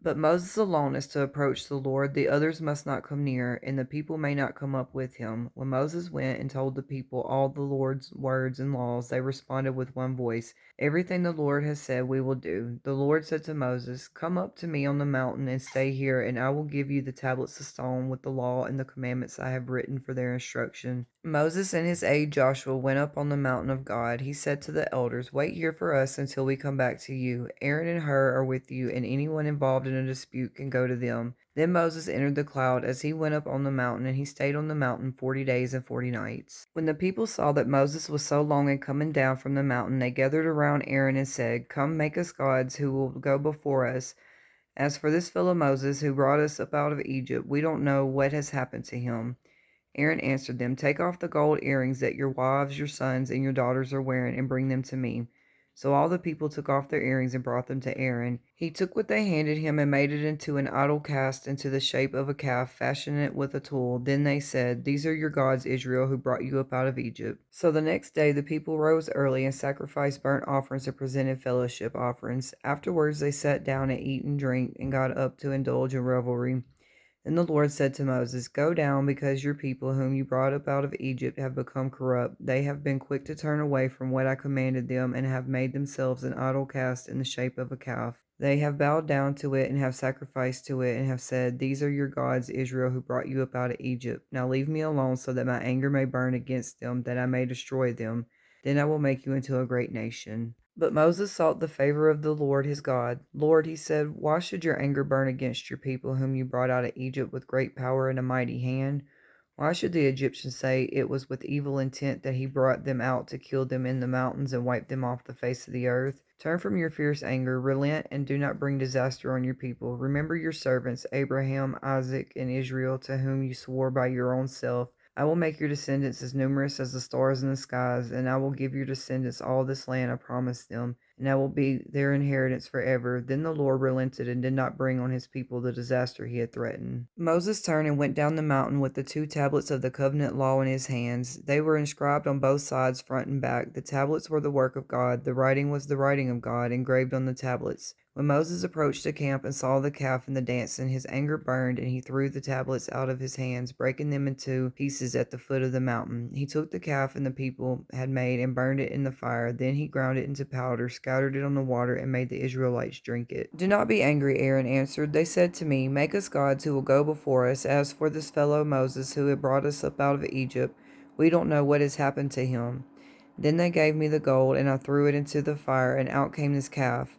But Moses alone is to approach the Lord, the others must not come near, and the people may not come up with him. When Moses went and told the people all the Lord's words and laws, they responded with one voice, "Everything the Lord has said we will do." The Lord said to Moses, "Come up to me on the mountain and stay here, and I will give you the tablets of stone with the law and the commandments I have written for their instruction." Moses and his aide Joshua went up on the mountain of God. He said to the elders, "Wait here for us until we come back to you. Aaron and Hur are with you, and anyone involved in a dispute can go to them." Then Moses entered the cloud as he went up on the mountain, and he stayed on the mountain 40 days and 40 nights. When the people saw that Moses was so long in coming down from the mountain, they gathered around Aaron and said, "Come, make us gods who will go before us. As for this fellow Moses who brought us up out of Egypt, we don't know what has happened to him." Aaron answered them, "Take off the gold earrings that your wives, your sons, and your daughters are wearing, and bring them to me." So all the people took off their earrings and brought them to Aaron. He took what they handed him and made it into an idol cast into the shape of a calf, fashioning it with a tool. Then they said, "These are your gods, Israel, who brought you up out of Egypt." So the next day the people rose early and sacrificed burnt offerings and presented fellowship offerings. Afterwards they sat down and ate and drank and got up to indulge in revelry. Then the Lord said to Moses, "Go down, because your people, whom you brought up out of Egypt, have become corrupt. They have been quick to turn away from what I commanded them, and have made themselves an idol cast in the shape of a calf. They have bowed down to it, and have sacrificed to it, and have said, 'These are your gods, Israel, who brought you up out of Egypt.' Now leave me alone, so that my anger may burn against them, that I may destroy them. Then I will make you into a great nation." But Moses sought the favor of the Lord his God. "Lord," he said, "why should your anger burn against your people whom you brought out of Egypt with great power and a mighty hand? Why should the Egyptians say it was with evil intent that he brought them out to kill them in the mountains and wipe them off the face of the earth? Turn from your fierce anger, relent, and do not bring disaster on your people. Remember your servants, Abraham, Isaac, and Israel, to whom you swore by your own self. I will make your descendants as numerous as the stars in the skies, and I will give your descendants all this land I promised them, and I will be their inheritance forever." Then the Lord relented and did not bring on his people the disaster he had threatened. Moses turned and went down the mountain with the two tablets of the covenant law in his hands. They were inscribed on both sides, front and back. The tablets were the work of God. The writing was the writing of God, engraved on the tablets. When Moses approached the camp and saw the calf and the dancing, his anger burned, and he threw the tablets out of his hands, breaking them into pieces at the foot of the mountain. He took the calf and the people had made and burned it in the fire. Then he ground it into powder, scattered it on the water, and made the Israelites drink it. "Do not be angry," Aaron answered. "They said to me, 'Make us gods who will go before us.' As for this fellow Moses who had brought us up out of Egypt, we don't know what has happened to him." Then they gave me the gold, and I threw it into the fire, and out came this calf.